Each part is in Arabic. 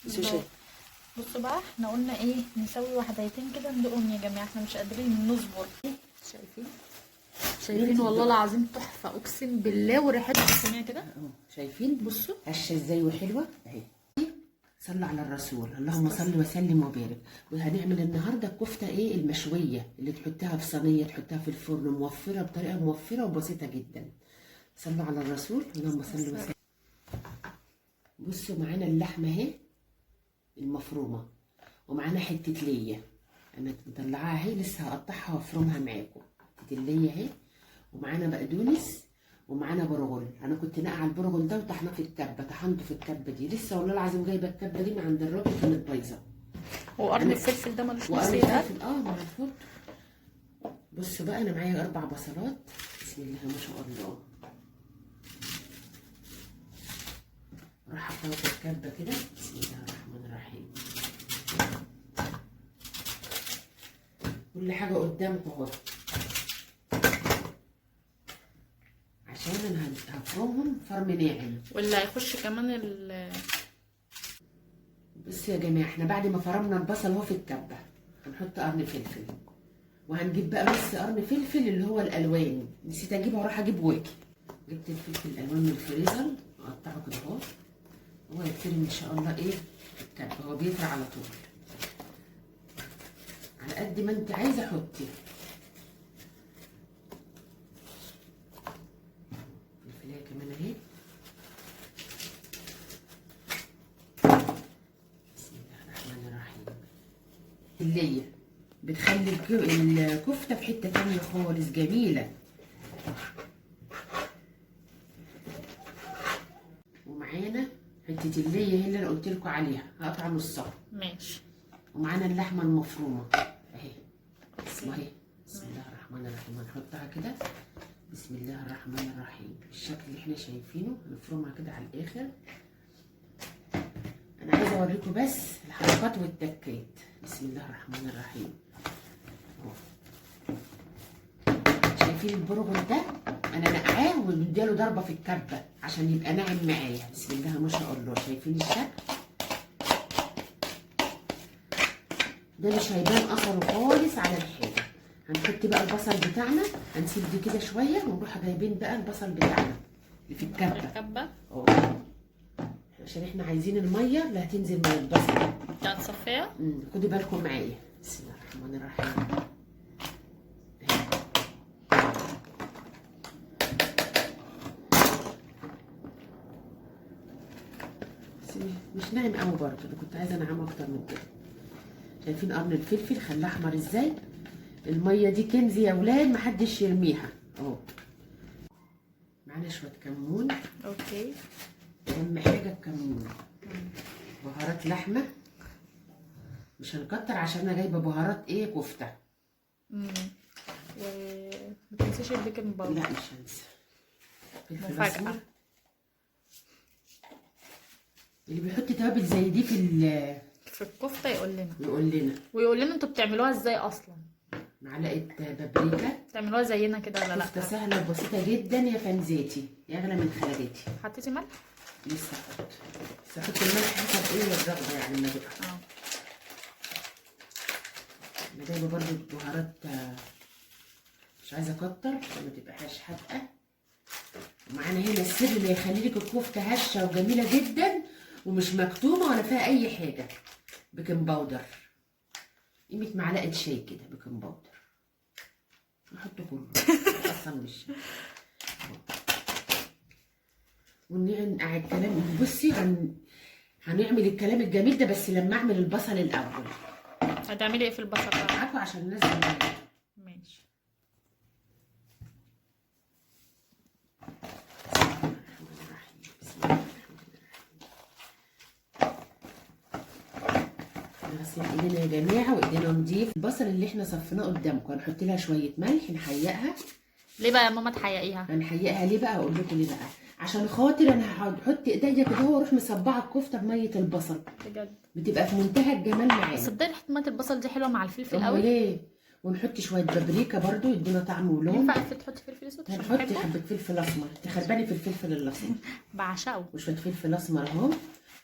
سوشي. بصوا بقى، احنا قلنا ايه، نسوي واحدتين كده ندوقهم يا جماعه، احنا مش قادرين نصبر. شايفين والله العظيم تحفه، اقسم بالله، وريحتها سمعت كده اهو شايفين، بصوا هشه ازاي وحلوه اهي. صلوا على الرسول، اللهم صل وسلم وبارك. وهنعمل النهارده الكفته ايه المشويه اللي تحطها في صينيه، تحطها في الفرن، موفره بطريقه موفره وبسيطه جدا. صلوا على الرسول، اللهم صل وسلم. بصوا معانا اللحمه اهي المفرومه، ومعانا حته ليا انا مطلعاها اهي، لسه هقطعها وافرمها معاكم. حته الليا اهي، ومعانا بقدونس، ومعانا برغل. انا كنت ناقعه البرغل ده وطحناه في الكبه، طحنته في الكبه دي لسه والله العظيم جايبه الكبه دي من عند الراجل كانت بايظه. وقرن الفلفل ده ملوش وقرن نفس يتقل. الفلفل المفروض. بصوا بقى انا معايا 4 بصلات، بسم الله ما شاء الله. راح احطها في الكبه كده، بسم الله الرحمن الرحيم. كل حاجه قدامكم اهو، عشان انا هفرمهم فرم ناعم. واللي هيخش كمان بصوا يا جماعه، احنا بعد ما فرمنا البصل اهو في الكبه هنحط قرن فلفل، وهنجيب بقى نص قرن فلفل اللي هو الالوان، نسيت اجيبه واروح اجيب واجي. جبت الفلفل الالوان من الفريزر، اقطعه كده اهو. هو يتفرم ان شاء الله ايه في الكبه، هو بيفرع على طول على قد ما انت عايزه حطي. الفلفلايه كمان اهي، بسم الله الرحمن الرحيم. الليه بتخلي الكفته في حته تانيه خالص، جميله. ومعانا حته الليه هي اللي انا قلت لكم عليها، هقطع نصها. ماشي. ومعانا اللحمه المفرومه اهي، واهي. بسم الله الرحمن الرحيم. هنحطها كده، بسم الله الرحمن الرحيم، بالشكل اللي احنا شايفينه. هنفرمها كده على الاخر. انا عايزه اوريكم بس الحركات والتكات. بسم الله الرحمن الرحيم. شايفين البرغل ده انا نقعاه ومديله ضربه في الكبه عشان يبقى ناعم معايا. بسم الله ما شاء الله، شايفين الشكل ده؟ مش هيبان اثره خالص على الحاجه. هنحط بقى البصل بتاعنا، هنسيب دي كده شويه ونروح جايبين بقى البصل بتاعنا اللي في الكبه. عشان احنا عايزين الميه اللي هتنزل من البصل هتصفيها. خدوا بالكم معايا. بسم الله الرحمن الرحيم. مش ناعم قوي برضه، انا كنت عايزه انعمه اكتر من كده. شايفين قرن الفلفل خلاه احمر ازاي؟ الميه دي كنز يا ولاد، محدش يرميها اهو. معانا شويه كمون. اوكي. اهم حاجه الكمون. بهارات لحمه مش هنكتر عشان انا جايبه بهارات ايه كفته. وما تنسيش البيكنج باودر. لا مش هنسى. فلفل مفاجأة. اللي بيحط توابل زي دي في الكفته يقول لنا ويقول لنا انتوا بتعملوها ازاي اصلا. معلقه بابريكا. بتعملوها زينا كده ولا لا؟ كفته سهله وبسيطه جدا يا فنزاتي، يا اغلى من خالتي. حطيتي ملح؟ لسه هحط، بس هحط الملح حسب ايه الرغبه يعني النبي. انا جايبه برضو بهارات، مش عايزه اكتر عشان ما تبقاش حادقه. ومعانا هنا السر اللي هيخلي لك الكفته هشه وجميله جدا ومش مكتومه ولا فيها اي حاجه. بيكنج باودر، قيمه معلقه شاي كده بيكنج باودر. نحط كله اصلا مش. وننقع الكلام. بصي هنعمل الكلام الجميل ده بس لما اعمل البصل الاول. هتعملي ايه في البصل بقى؟ عارفه عشان ننزل. ماشي. نغسل ايدينا يا جماعه وايدينا نضيف. البصل اللي احنا صفيناه قدامكم هنحط لها شويه ملح، نحيقها. ليه بقى يا ماما تحيقيها؟ هنحيقها ليه بقى؟ اقول لكم ليه بقى. عشان خاطر انا هحط ايديا كده واروح مصبعه الكفته بميه البصل، بجد بتبقى في منتهى الجمال معانا. صدقني ريحه ميه البصل دي حلوه مع الفلفل قوي. ليه؟ ونحط شويه بابريكا برضو يدونا طعم ولون. ينفع تحطي فلفل اسود؟ هنحط حبه فلفل اسمر، تخرباني في الفلفل الاسمر. بعشقه. وشويه فلفل اسمر اهو،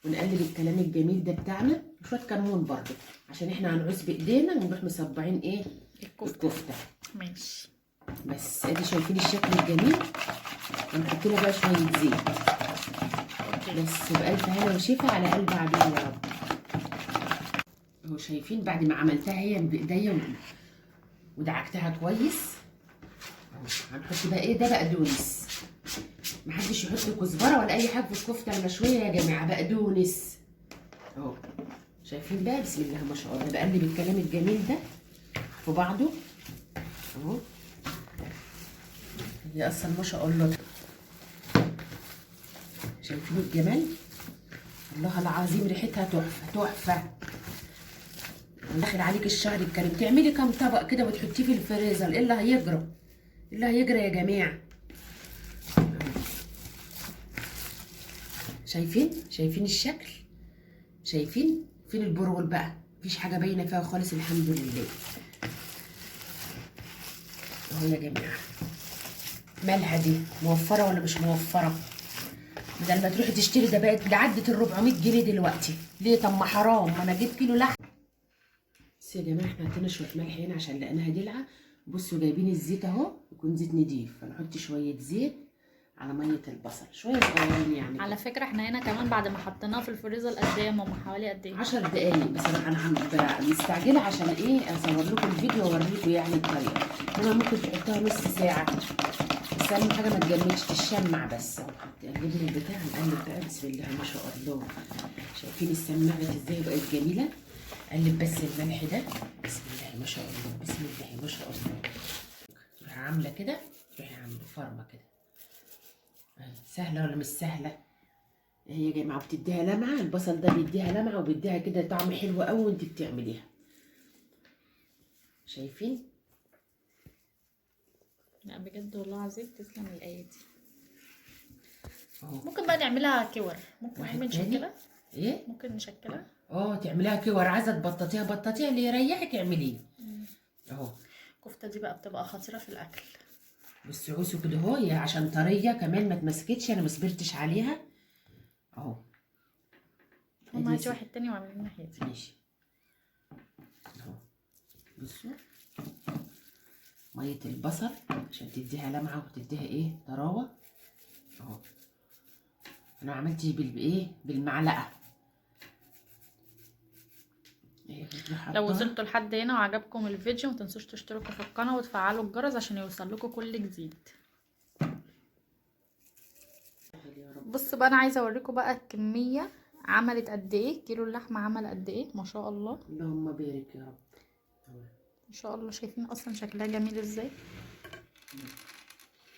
ونقلب الكلام الجميل ده بتاعنا، وشويه كمون برضه عشان احنا هنعوز بايدينا ونروح مصبعين ايه الكفته. ماشي. بس ادي شايفين الشكل الجميل. ونحط لها بقى شويه زيت. بس بألف هنا وشفا على قلب عبيد يا رب. اهو شايفين بعد ما عملتها هي بايديا ودعكتها كويس اهو. هنحط بقى ايه ده بقدونس. محدش يحط كزبره ولا اي حاجه في الكفته المشويه يا جماعه، بقدونس اهو. شايفين بقى بسم الله ما شاء الله. بقلب الكلام الجميل ده في بعضه اهو. هي اصلا ما شاء الله شايفين الجمال، الله العظيم ريحتها تحفه تحفه. داخل عليك الشهر الكريم، تعملي كام طبق كده وتحطيه في الفريزر، ايه اللي هيجرى؟ ايه اللي هيجرى يا جماعه؟ شايفين الشكل؟ شايفين؟ فين البرغل بقى؟ مفيش حاجه باينه فيها خالص الحمد لله. اهو يا جماعه. مالها دي؟ موفره ولا مش موفره؟ بدل ما تروحي تشتري ده بقت ده عدت ال 400 جنيه دلوقتي، ليه؟ طب ما حرام، ما انا اجيب كيلو لحم. بس يا جماعه احنا حطينا شويه ملح هنا عشان لقيناها دلعه. بصوا جايبين الزيت اهو، يكون زيت نضيف، فنحط شويه زيت على ميه البصل، شويه صغيرين يعني. على فكره احنا هنا كمان بعد ما حطيناه في الفريزر قد ايه يا ماما؟ حوالي قد ايه؟ 10 دقايق. بس انا مستعجله عشان ايه اصور لكم الفيديو واوريكم يعني الطريقه. انا ممكن تحطها نص ساعه، بس اهم حاجه ما تجمدش تشمع بس اهو. تقلبي البتاع، نقلب بقى بسم الله ما شاء الله. شايفين السماعه ازاي بقت جميله؟ قلب بس الملح ده بسم الله ما شاء الله، بسم الله ما شاء الله. تروحي عامله كده، تروحي عامله فرمه كده. سهله ولا مش سهله؟ هي يا جماعه بتديها لمعه، البصل ده بيديها لمعه وبيديها كده طعم حلو قوي وانت بتعمليها. شايفين؟ لا بجد والله العظيم تسلم الايه دي. اهو. ممكن بقى نعملها كور، ممكن نعمل نشكلها. ايه؟ ممكن نشكلها. تعمليها كور، عايزه تبططيها اللي يريحك اعمليه. اهو. الكفته دي بقى بتبقى خطيره في الاكل. بس عوسوا كده اهو، هي عشان طريه كمان ما اتمسكتش، انا ما صبرتش عليها اهو. هم هاتي واحد تاني واعملي لنا حياتي. ماشي اهو. بصوا ميه البصل عشان تديها لمعه وتديها ايه طراوه اهو. انا ما عملتش بالمعلقه. لو وصلتوا لحد هنا وعجبكم الفيديو ما تنسوش تشتركوا في القناه وتفعلوا الجرس عشان يوصل لكم كل جديد. بصوا بقى انا عايزه اوريكم بقى الكميه عملت قد ايه، كيلو اللحمه عمل قد ايه ما شاء الله. اللهم بارك يا رب. ما شاء الله. شايفين اصلا شكلها جميل ازاي؟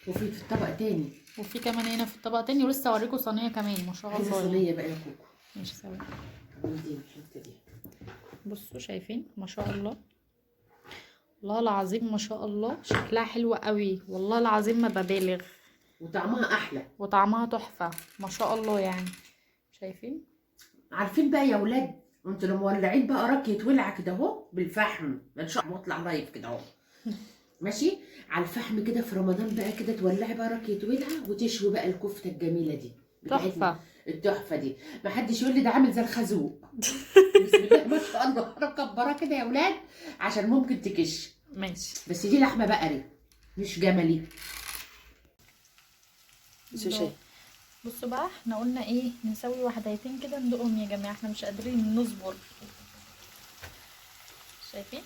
وفي الطبق تاني، وفي كمان هنا في الطبق تاني، ولسه اوريكم صينيه كمان ما شاء الله. صينيه بقى يا كوكو. ماشي ثواني. دي بصوا شايفين ما شاء الله، والله العظيم ما شاء الله شكلها حلو قوي والله العظيم ما ببالغ. وطعمها احلى، وطعمها تحفه ما شاء الله يعني. شايفين؟ عارفين بقى يا ولاد انتوا لو مولعين بقى راكيه ولعه كده اهو بالفحم، ان شاء الله اطلع لايف كده اهو ماشي على الفحم كده في رمضان بقى كده، تولعي بقى راكيه ولعه وتشوي بقى الكفته الجميله دي تحفه. التحفه دي، ما حدش يقول لي ده عامل زي الخازوق. بسم الله ما شاء الله. انا مكبراه كده يا ولاد عشان ممكن تكش. ماشي. بس دي لحمه بقري مش جملي. بصوا بقى احنا قلنا ايه، نسوي وحدايتين كده ندوقهم يا جماعه، احنا مش قادرين نصبر. شايفين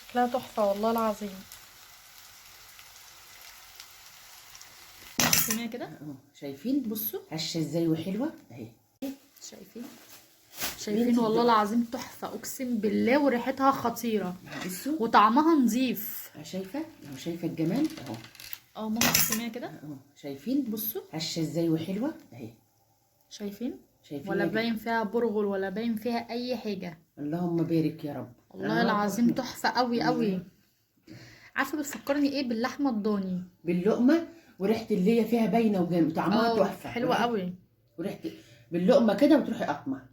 شكلها تحفه والله العظيم. سمعي كده. شايفين؟ بصوا هشه ازاي وحلوه اهي. شايفين والله العظيم تحفه اقسم بالله، وريحتها خطيره بصوا وطعمها نظيف. شايفه الجمال اهو. ممكن تسميها كده. شايفين؟ بصوا هشه ازاي وحلوه اهي. شايفين ولا باين فيها برغل ولا باين فيها اي حاجه. اللهم بارك يا رب. والله العظيم تحفه قوي قوي. عارفه بتفكرني ايه؟ باللحمه الضاني باللقمه، وريحه اللي هي فيها باينه وطعمها تحفه حلوه قوي. وريحه باللقمه كده وتروحي قطمه